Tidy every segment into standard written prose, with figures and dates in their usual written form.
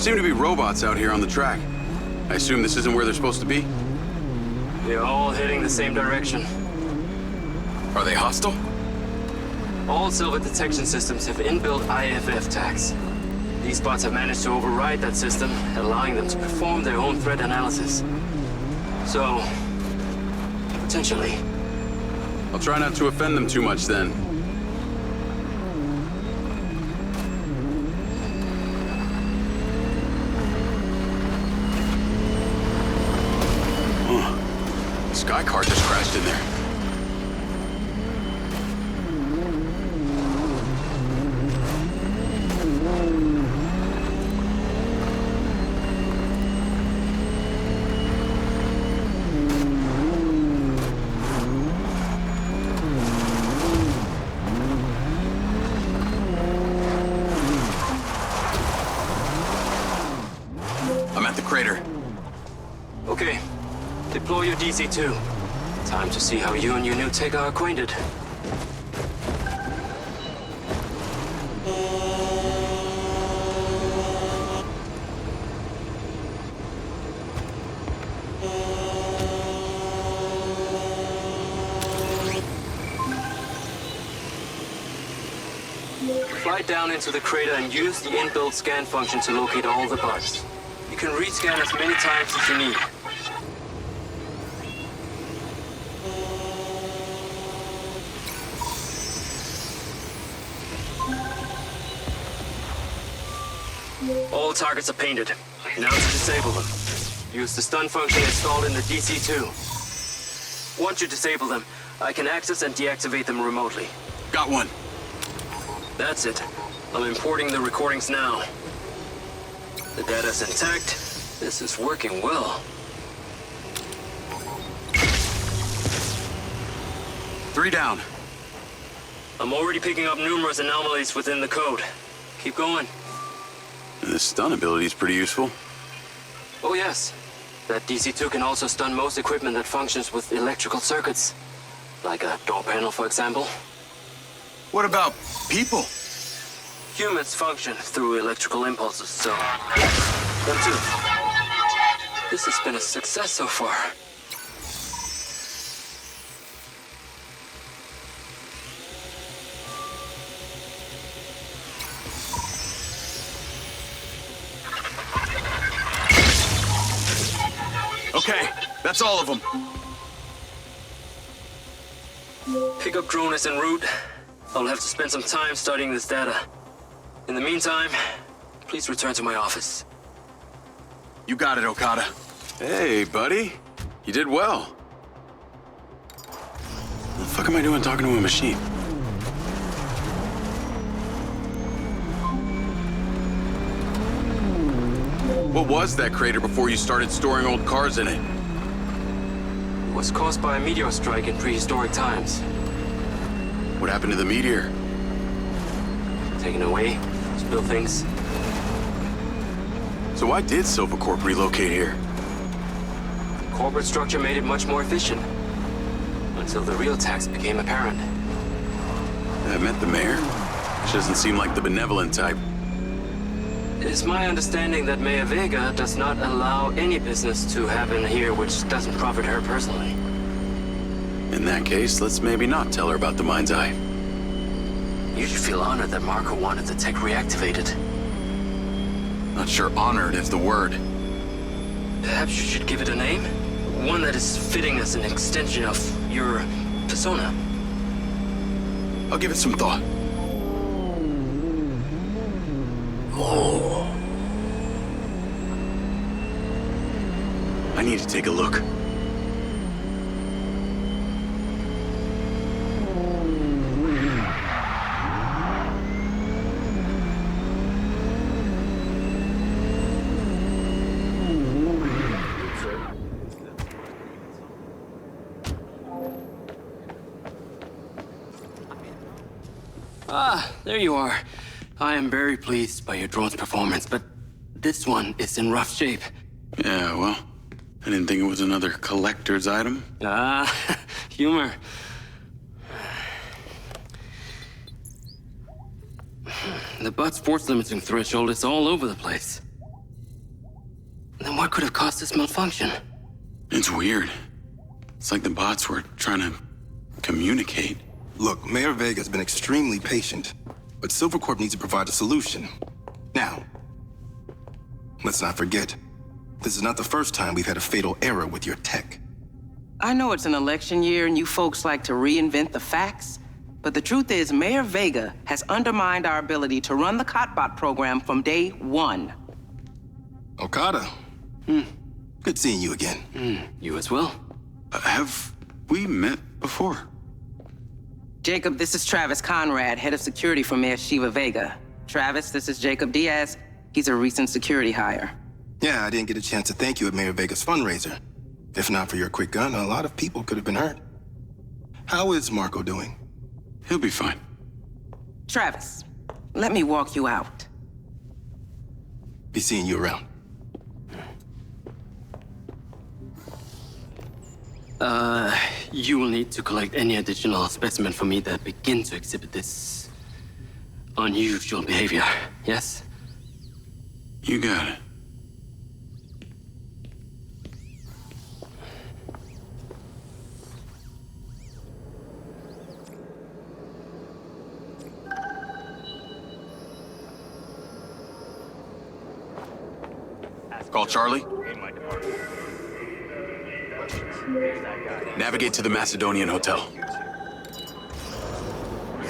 seem to be robots out here on the track. I assume this isn't where they're supposed to be? They're all heading the same direction. Are they hostile? All silver detection systems have inbuilt IFF tags. These bots have managed to override that system, allowing them to perform their own threat analysis. So, potentially. I'll try not to offend them too much then. Huh. Sky car just crashed in there. Crater. Okay. Deploy your DC-2. Time to see how you and your new tech are acquainted. Fly down into the crater and use the inbuilt scan function to locate all the bugs. You can rescan as many times as you need. All targets are painted. Now to disable them. Use the stun function installed in the DC-2. Once you disable them, I can access and deactivate them remotely. Got one. That's it. I'm importing the recordings now. The data's intact. This is working well. 3 down. I'm already picking up numerous anomalies within the code. Keep going. This stun ability is pretty useful. Oh yes. That DC-2 can also stun most equipment that functions with electrical circuits. Like a door panel, for example. What about people? Humans function through electrical impulses, so yeah, them too. This has been a success so far. Okay, that's all of them. Pickup drone is en route. I'll have to spend some time studying this data. In the meantime, please return to my office. You got it, Okada. Hey, buddy. You did well. What the fuck am I doing talking to a machine? What was that crater before you started storing old cars in it? It was caused by a meteor strike in prehistoric times. What happened to the meteor? Taken away, spill things. So why did Silva Corp relocate here? The corporate structure made it much more efficient. Until the real tax became apparent. I met the mayor. She doesn't seem like the benevolent type. It is my understanding that Mayor Vega does not allow any business to happen here which doesn't profit her personally. In that case, let's maybe not tell her about the Mindseye. You should feel honored that Marco wanted the tech reactivated. Not sure honored is the word. Perhaps you should give it a name? One that is fitting as an extension of your persona. I'll give it some thought. Oh. I need to take a look. Ah, there you are. I am very pleased by your drone's performance, but this one is in rough shape. Yeah, well, I didn't think it was another collector's item. Ah, humor. The butt's force limiting threshold is all over the place. What could have caused this malfunction? It's weird. It's like the bots were trying to communicate. Look, Mayor Vega's been extremely patient, but Silvercorp needs to provide a solution. Now, let's not forget, this is not the first time we've had a fatal error with your tech. I know it's an election year and you folks like to reinvent the facts, but the truth is Mayor Vega has undermined our ability to run the Cotbot program from day one. Okada. Good seeing you again. You as well. Have we met before? Jacob, this is Travis Conrad, head of security for Mayor Shiva Vega. Travis, this is Jacob Diaz. He's a recent security hire. Yeah, I didn't get a chance to thank you at Mayor Vega's fundraiser. If not for your quick gun, a lot of people could have been hurt. How is Marco doing? He'll be fine. Travis, let me walk you out. Be seeing you around. You will need to collect any additional specimen for me that begin to exhibit this unusual behavior, yes? You got it. Call Charlie. Navigate to the Macedonian Hotel.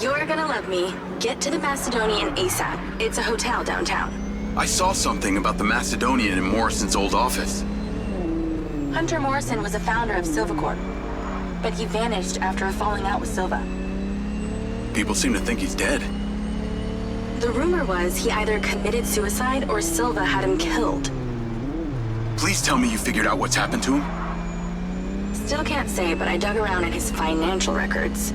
You're gonna love me. Get to the Macedonian ASAP. It's a hotel downtown. I saw something about the Macedonian in Morrison's old office. Hunter Morrison was a founder of Silvercorp, but he vanished after a falling out with Silva. People seem to think he's dead. The rumor was he either committed suicide or Silva had him killed. Please tell me you figured out what's happened to him. Still can't say, but I dug around in his financial records.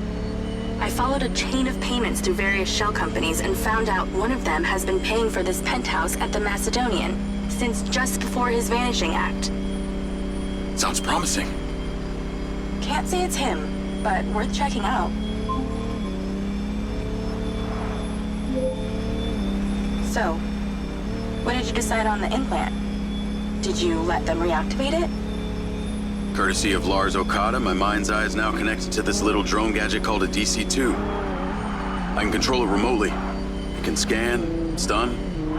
I followed a chain of payments through various shell companies and found out one of them has been paying for this penthouse at the Macedonian since just before his vanishing act. Sounds promising. Can't say it's him, but worth checking out. So, what did you decide on the implant? Did you let them reactivate it? Courtesy of Lars Okada, my Mindseye is now connected to this little drone gadget called a DC-2. I can control it remotely. It can scan, stun,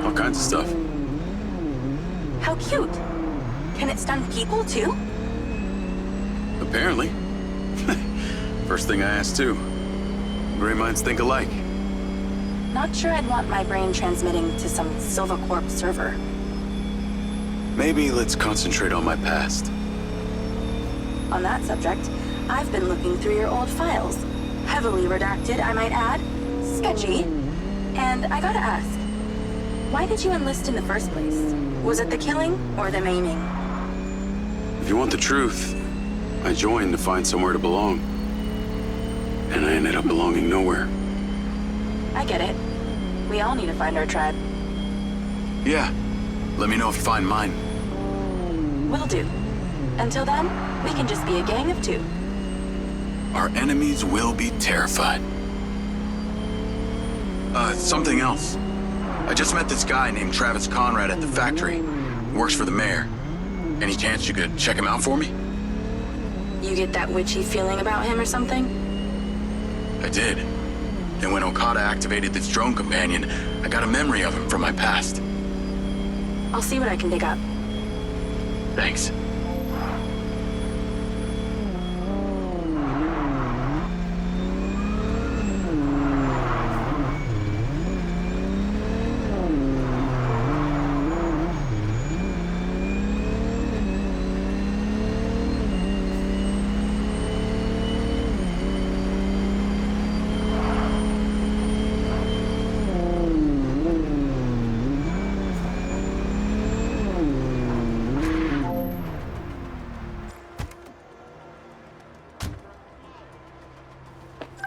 all kinds of stuff. How cute. Can it stun people too? Apparently. First thing I asked too. Gray minds think alike. Not sure I'd want my brain transmitting to some Silvercorp server. Maybe let's concentrate on my past. On that subject, I've been looking through your old files. Heavily redacted, I might add. Sketchy. And I gotta ask, why did you enlist in the first place? Was it the killing or the maiming? If you want the truth, I joined to find somewhere to belong. And I ended up belonging nowhere. I get it. We all need to find our tribe. Yeah. Let me know if you find mine. Will do. Until then, we can just be a gang of two. Our enemies will be terrified. Something else. I just met this guy named Travis Conrad at the factory. He works for the mayor. Any chance you could check him out for me? You get that witchy feeling about him or something? I did. And when Okada activated this drone companion, I got a memory of him from my past. I'll see what I can dig up. Thanks.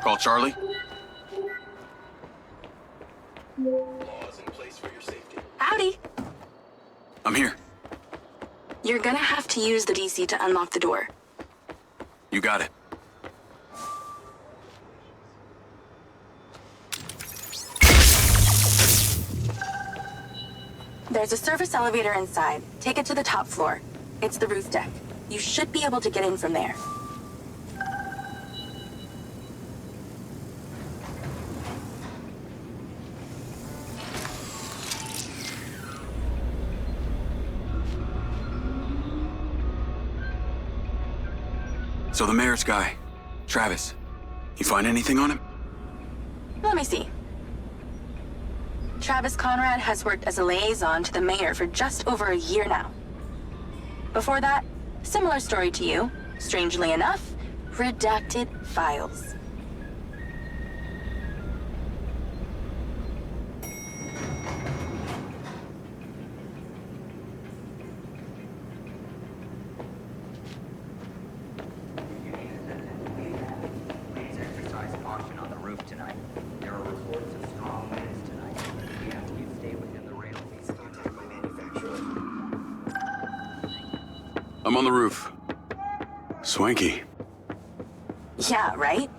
Call Charlie. Laws in place for your safety. Howdy! I'm here. You're gonna have to use the DC to unlock the door. You got it. There's a service elevator inside. Take it to the top floor. It's the roof deck. You should be able to get in from there. So the mayor's guy, Travis, you find anything on him? Let me see. Travis Conrad has worked as a liaison to the mayor for just over a year now. Before that, similar story to you. Strangely enough, redacted files. Exercise caution on the roof tonight. There are reports of strong winds tonight. We have to stay within the rail. I'm on the roof. Swanky. Yeah, right?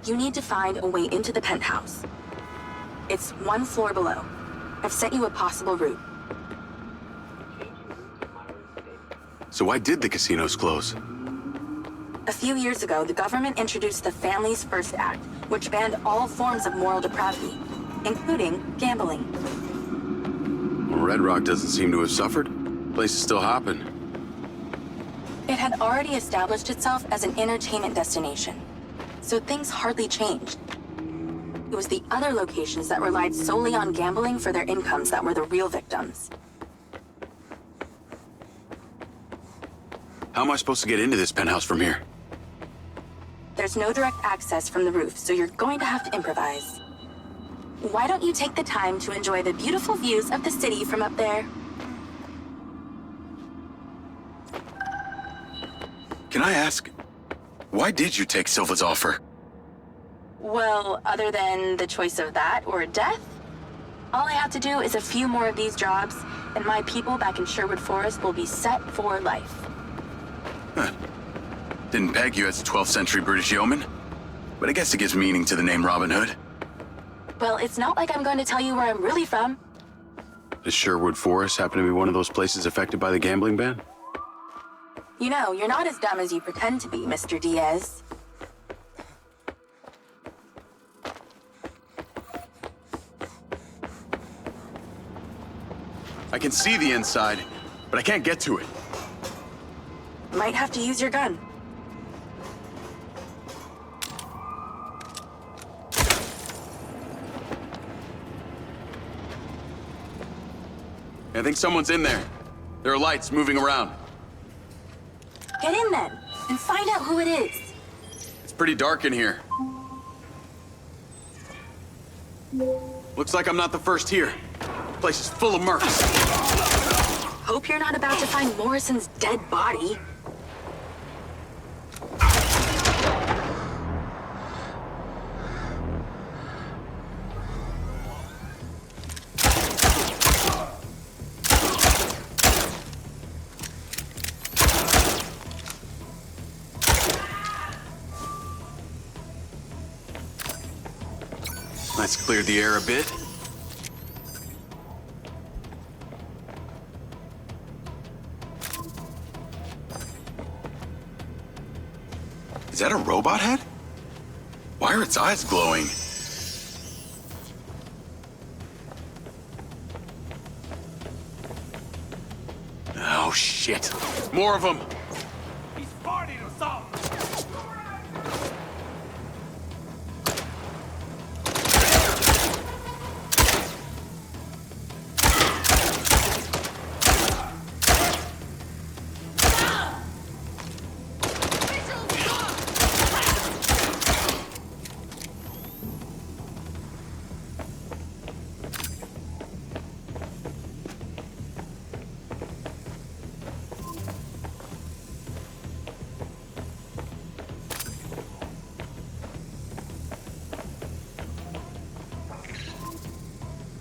You need to find a way into the penthouse. It's one floor below. I've sent you a possible route. So why did the casinos close? A few years ago, the government introduced the Families First Act, which banned all forms of moral depravity, including gambling. Well, Red Rock doesn't seem to have suffered. Place is still hopping. It had already established itself as an entertainment destination, so things hardly changed. It was the other locations that relied solely on gambling for their incomes that were the real victims. How am I supposed to get into this penthouse from here? There's no direct access from the roof, so you're going to have to improvise. Why don't you take the time to enjoy the beautiful views of the city from up there? Can I ask, why did you take Silva's offer? Well, other than the choice of that or death, all I have to do is a few more of these jobs, and my people back in Sherwood Forest will be set for life. Huh. Didn't peg you as a 12th century British yeoman, but I guess it gives meaning to the name Robin Hood. Well, it's not like I'm going to tell you where I'm really from. Does Sherwood Forest happen to be one of those places affected by the gambling ban? You know, you're not as dumb as you pretend to be, Mr. Diaz. I can see the inside, but I can't get to it. Might have to use your gun. I think someone's in there. There are lights moving around. Get in then, and find out who it is. It's pretty dark in here. Looks like I'm not the first here. The place is full of mercs. Hope you're not about to find Morrison's dead body. Let's clear the air a bit. Is that a robot head? Why are its eyes glowing? Oh, shit. More of them. He's farting us off.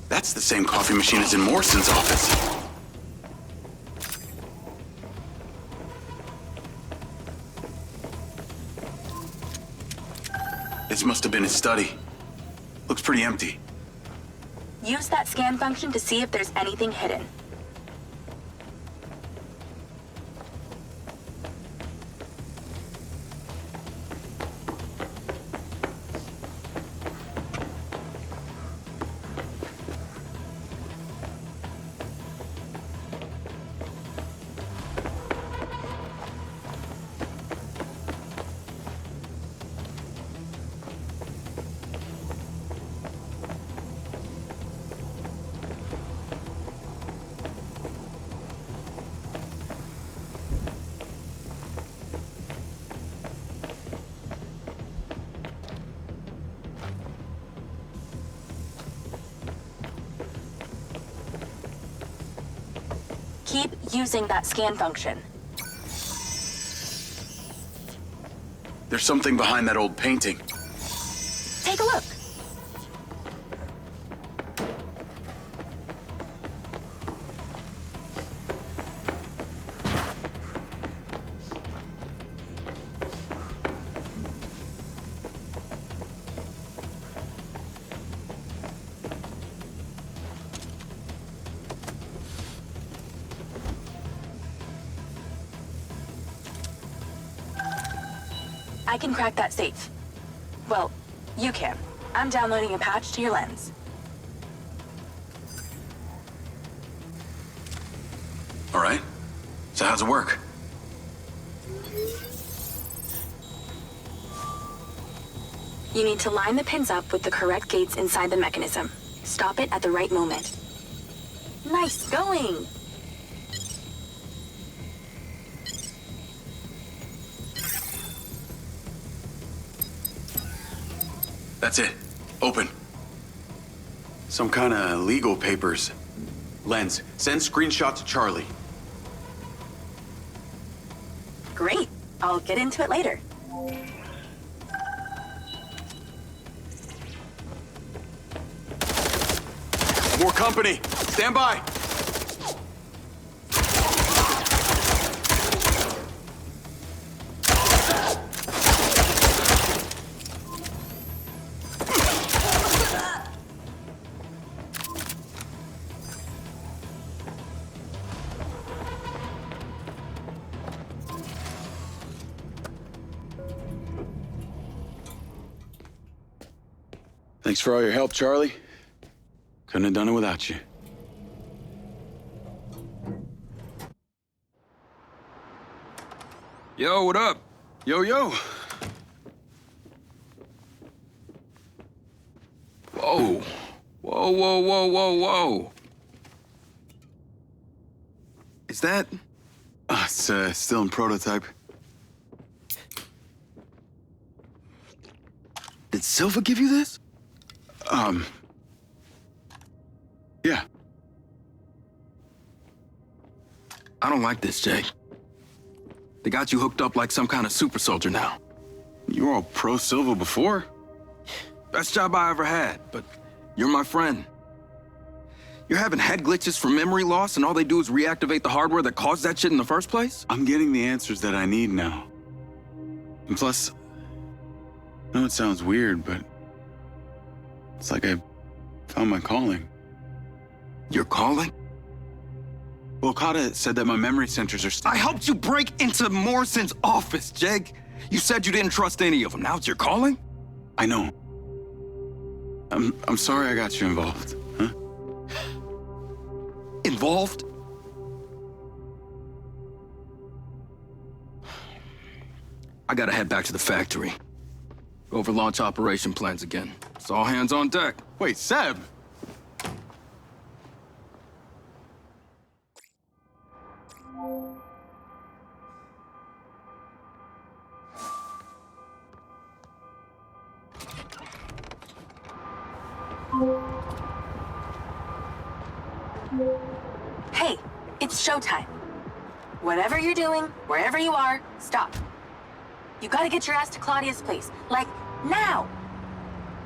That's the same coffee machine as in Morrison's office. This must have been his study. Looks pretty empty. Use that scan function to see if there's anything hidden. Keep using that scan function. There's something behind that old painting. Take a look. I can crack that safe. Well, you can. I'm downloading a patch to your lens. All right. So how's it work? You need to line the pins up with the correct gates inside the mechanism. Stop it at the right moment. Nice going! That's it. Open. Some kind of legal papers. Lens, send screenshot to Charlie. Great. I'll get into it later. More company. Stand by. Thanks for all your help, Charlie. Couldn't have done it without you. Yo, what up? Yo. Whoa. Whoa. Is that... It's still in prototype. Did Silva give you this? Yeah. I don't like this, Jay. They got you hooked up like some kind of super soldier now. You were all pro-Silva before. Best job I ever had, but you're my friend. You're having head glitches from memory loss and all they do is reactivate the hardware that caused that shit in the first place? I'm getting the answers that I need now. And plus, I know it sounds weird, but it's like I found my calling. Your calling? Well, Okada said that my memory centers are I helped you break into Morrison's office, Jake. You said you didn't trust any of them. Now it's your calling? I know. I'm sorry I got you involved, huh? Involved? I gotta head back to the factory. Go over launch operation plans again. It's all hands on deck. Wait, Seb! Hey, it's showtime. Whatever you're doing, wherever you are, stop. You gotta get your ass to Claudia's place. Like, now!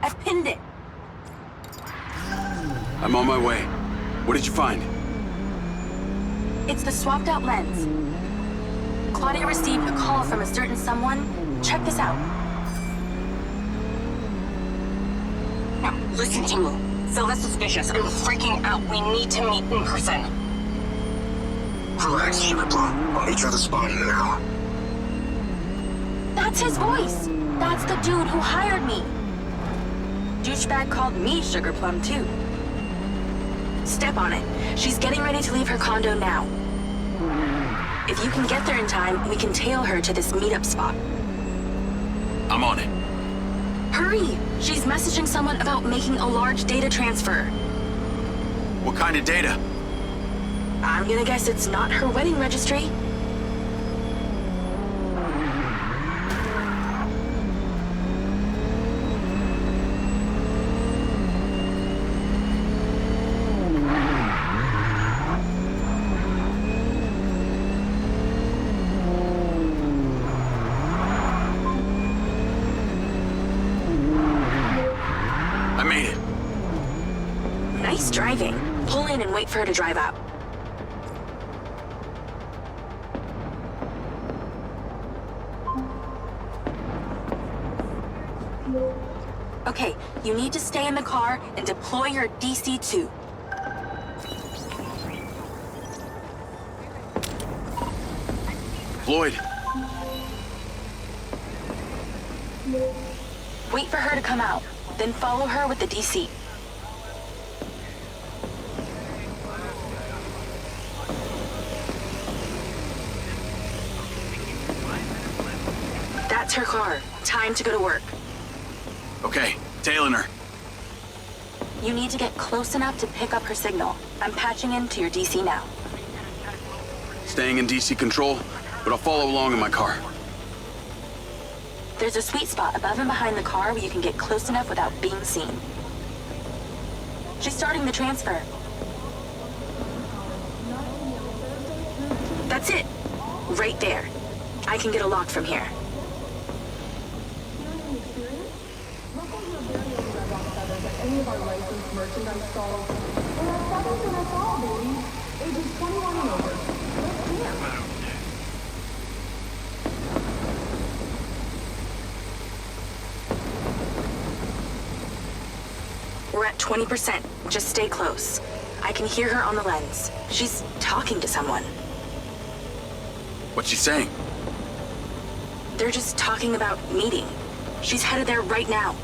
I've pinned it. I'm on my way. What did you find? It's the swapped out lens. Claudia received a call from a certain someone. Check this out. Now, listen to me. Silva's suspicious. I'm freaking out. We need to meet in person. Relax, Sugar Plum. I'll meet you at the spot in an hour. That's his voice. That's the dude who hired me. Douchebag called me Sugar Plum, too. Step on it. She's getting ready to leave her condo now. If you can get there in time, we can tail her to this meetup spot. I'm on it. Hurry! She's messaging someone about making a large data transfer. What kind of data? I'm gonna guess it's not her wedding registry. I made it. Nice driving. Pull in and wait for her to drive out. Okay, you need to stay in the car and deploy your DC-2. Floyd. Wait for her to come out, then follow her with the DC. That's her car. Time to go to work. Okay, tailing her. You need to get close enough to pick up her signal. I'm patching into your DC now. Staying in DC control, but I'll follow along in my car. There's a sweet spot above and behind the car where you can get close enough without being seen. She's starting the transfer. That's it. Right there. I can get a lock from here. Any of our licensed merchandise stalls. And our seventh in us all, baby. Ages 21 and over. Let's dance. We're at 20%. Just stay close. I can hear her on the lens. She's talking to someone. What's she saying? They're just talking about meeting. She's headed there right now.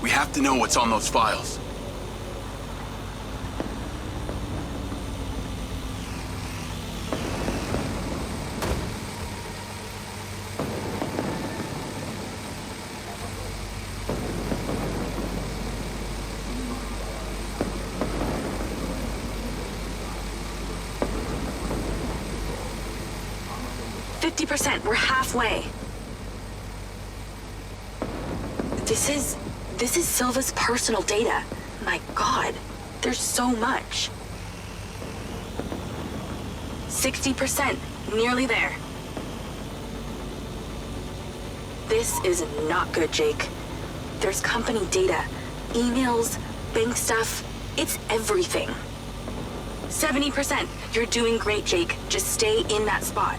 We have to know what's on those files. We're halfway. This is Silva's personal data. My God, there's so much. 60%, nearly there. This is not good, Jake. There's company data, emails, bank stuff. It's everything. 70%. You're doing great, Jake. Just stay in that spot.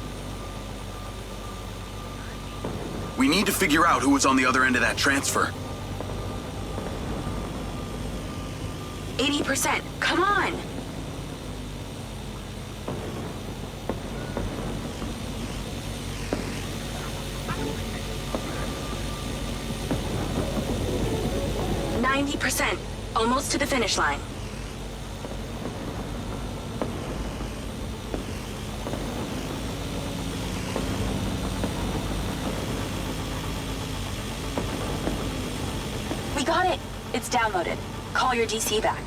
We need to figure out who was on the other end of that transfer. 80%. Come on. %. Almost to the finish line. We got it. It's downloaded. Call your DC back.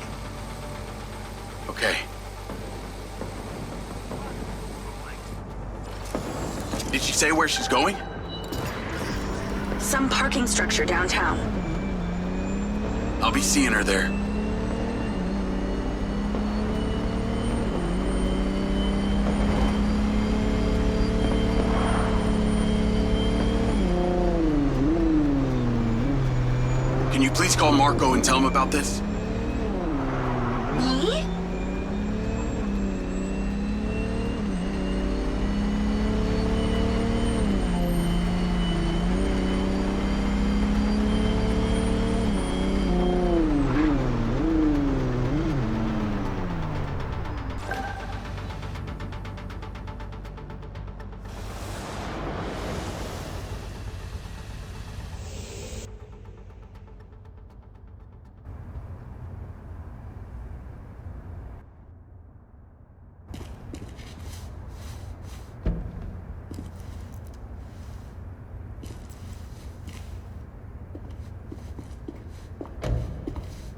Okay. Did she say where she's going? Some parking structure downtown. I'll be seeing her there. Can you please call Marco and tell him about this? Me?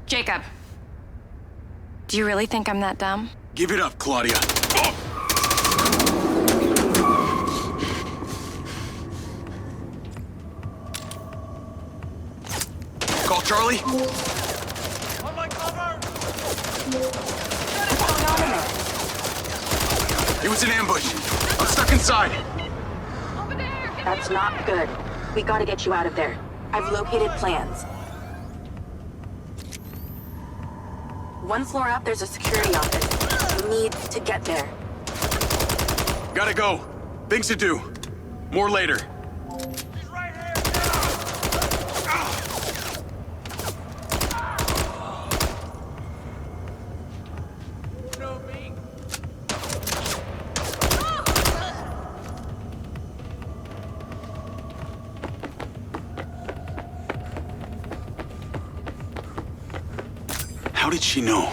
Jacob. Do you really think I'm that dumb? Give it up, Claudia. Call Charlie? On my cover! It was an ambush. I'm stuck inside. That's not good. We gotta get you out of there. I've located plans. One floor up, there's a security office. You need to get there. Gotta go. Things to do. More later. He's right here! You know me? How did she know?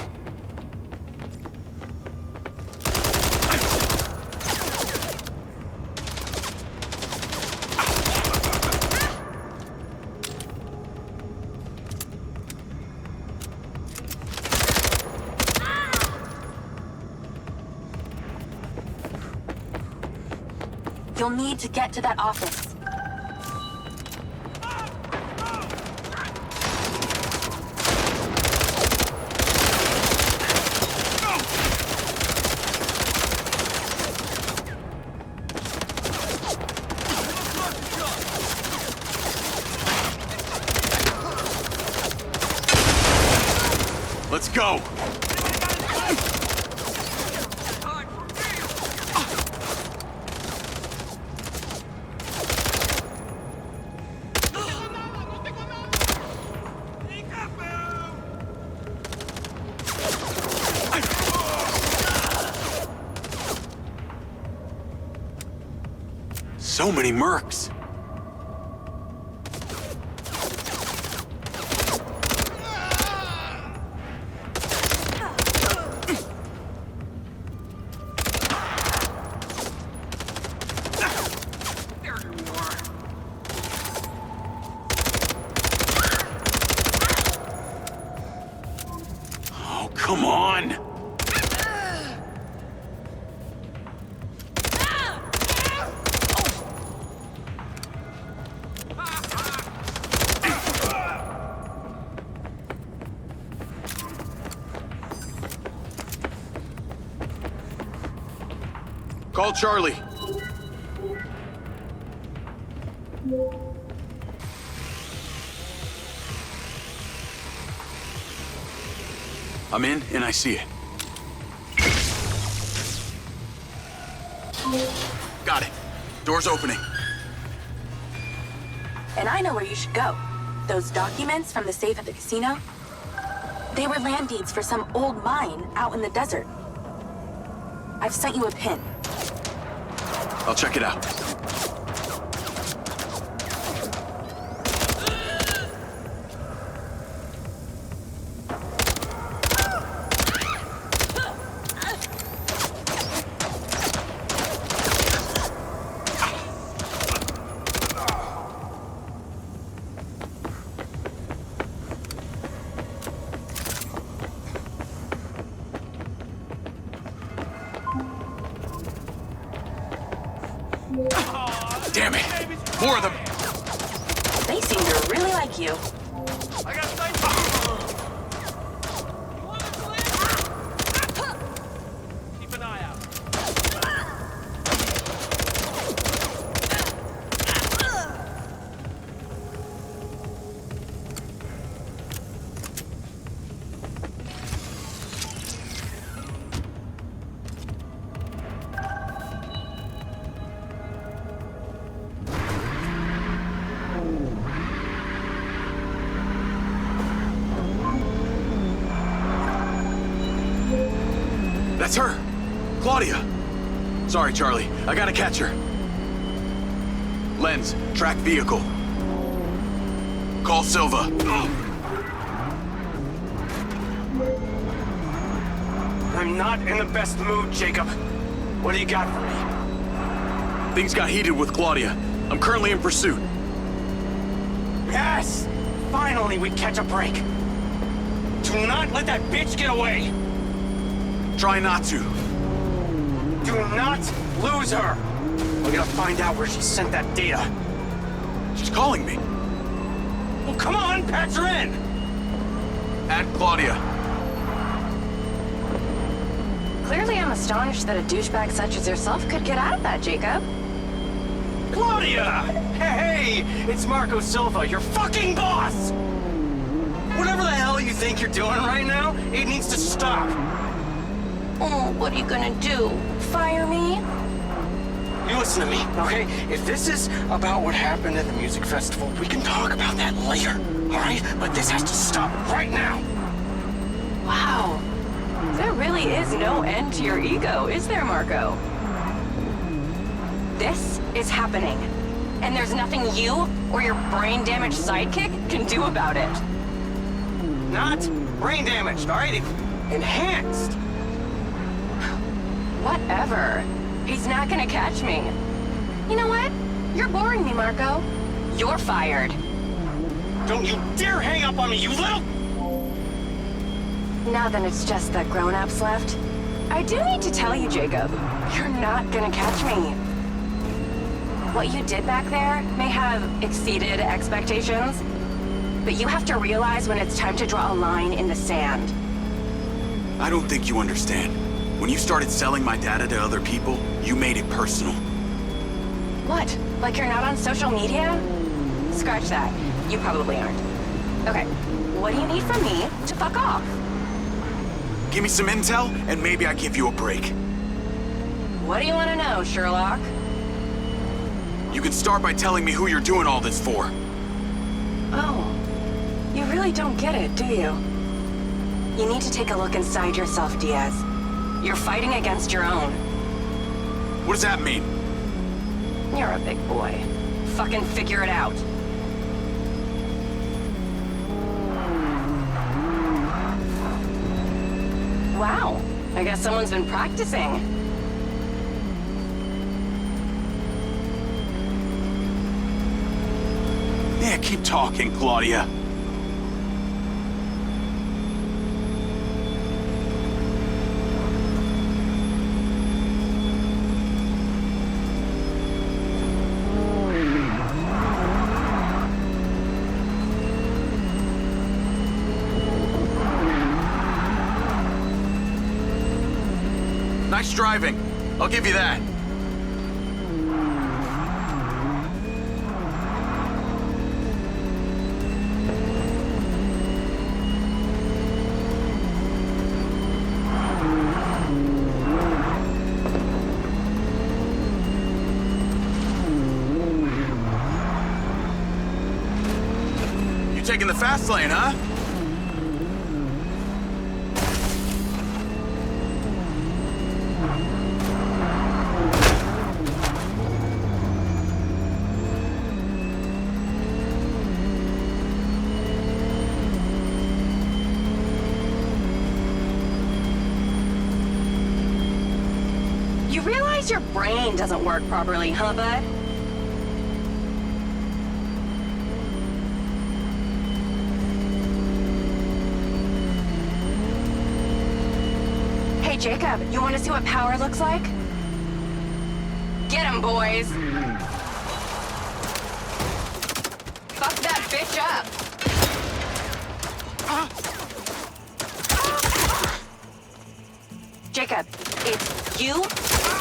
You'll need to get to that office. Let's go. So many mercs. Oh, come on. Call Charlie. I'm in, and I see it. Got it. Door's opening. And I know where you should go. Those documents from the safe at the casino? They were land deeds for some old mine out in the desert. I've sent you a pin. I'll check it out. Damn it! More of them! They seem to really like you. I got sight. You want us to land? Keep an eye out. That's her! Claudia! Sorry, Charlie. I gotta catch her. Lens, track vehicle. Call Silva. I'm not in the best mood, Jacob. What do you got for me? Things got heated with Claudia. I'm currently in pursuit. Yes! Finally, we catch a break. Do not let that bitch get away! Try not to. Do not lose her! We're gonna find out where she sent that data. She's calling me. Well, come on, patch her in! Add Claudia. Clearly, I'm astonished that a douchebag such as yourself could get out of that, Jacob. Claudia! Hey, it's Marco Silva, your fucking boss! Whatever the hell you think you're doing right now, it needs to stop. Oh, what are you gonna do? Fire me? You listen to me, okay? If this is about what happened at the music festival, we can talk about that later, all right? But this has to stop right now. Wow. There really is no end to your ego, is there, Marco? This is happening, and there's nothing you or your brain-damaged sidekick can do about it. Not brain damaged, all right? It's enhanced. Whatever. He's not gonna catch me. You know what? You're boring me, Marco. You're fired. Don't you dare hang up on me, you little... Now then it's just the grown-ups left. I do need to tell you, Jacob, you're not gonna catch me. What you did back there may have exceeded expectations, but you have to realize when it's time to draw a line in the sand. I don't think you understand. When you started selling my data to other people, you made it personal. What? Like you're not on social media? Scratch that. You probably aren't. Okay, what do you need from me to fuck off? Give me some intel, and maybe I give you a break. What do you want to know, Sherlock? You can start by telling me who you're doing all this for. Oh, you really don't get it, do you? You need to take a look inside yourself, Diaz. You're fighting against your own. What does that mean? You're a big boy. Fucking figure it out. Wow, I guess someone's been practicing. Yeah, keep talking, Claudia. Nice driving. I'll give you that. You taking the fast lane, huh? Your brain doesn't work properly, huh, bud? Hey, Jacob, you want to see what power looks like? Get him, boys! Fuck that bitch up! Jacob, it's you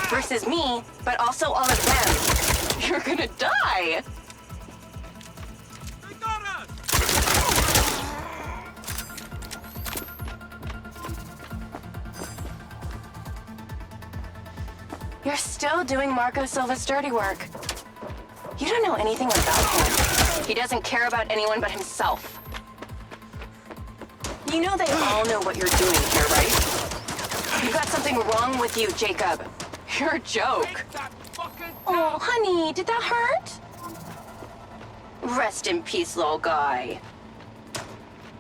versus me, but also all of them. You're gonna die! They got us! You're still doing Marco Silva's dirty work. You don't know anything about him. He doesn't care about anyone but himself. You know they all know what you're doing here, right? You got something wrong with you, Jacob. You're a joke. Oh, honey, did that hurt? Rest in peace, little guy.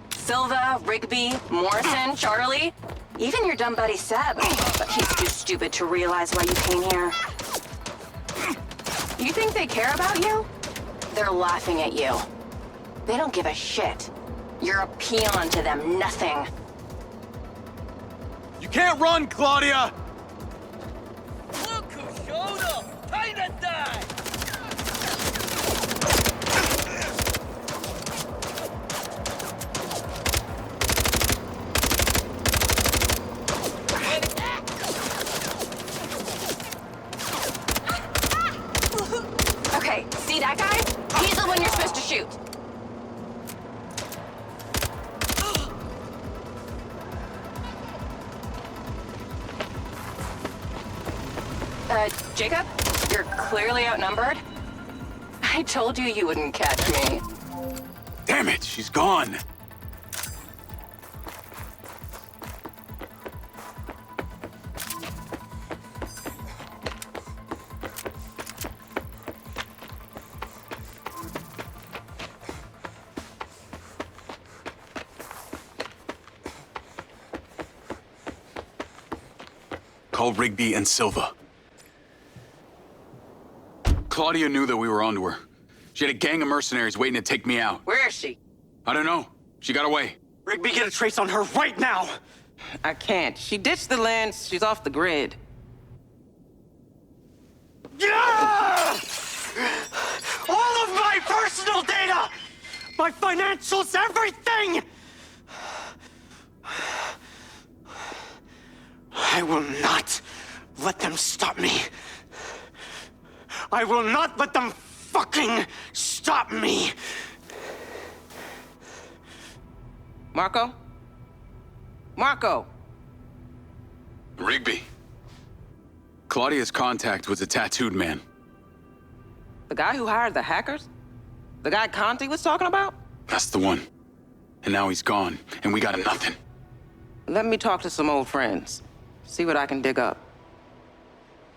Silva, Rigby, Morrison, Charlie, even your dumb buddy Seb. But he's too stupid to realize why you came here. You think they care about you? They're laughing at you. They don't give a shit. You're a peon to them, nothing. You can't run, Claudia! Look who showed up! Time to die! Okay, see that guy? He's the one you're supposed to shoot. Jacob? You're clearly outnumbered. I told you you wouldn't catch me. Damn it, she's gone. Call Rigby and Silva. Claudia knew that we were onto her. She had a gang of mercenaries waiting to take me out. Where is she? I don't know. She got away. Rigby, get a trace on her right now! I can't. She ditched the lens. She's off the grid. Yeah! All of my personal data! My financials, everything! I will not let them stop me. I will not let them fucking stop me! Marco? Marco! Rigby. Claudia's contact was a tattooed man. The guy who hired the hackers? The guy Conti was talking about? That's the one. And now he's gone, and we got nothing. Let me talk to some old friends. See what I can dig up.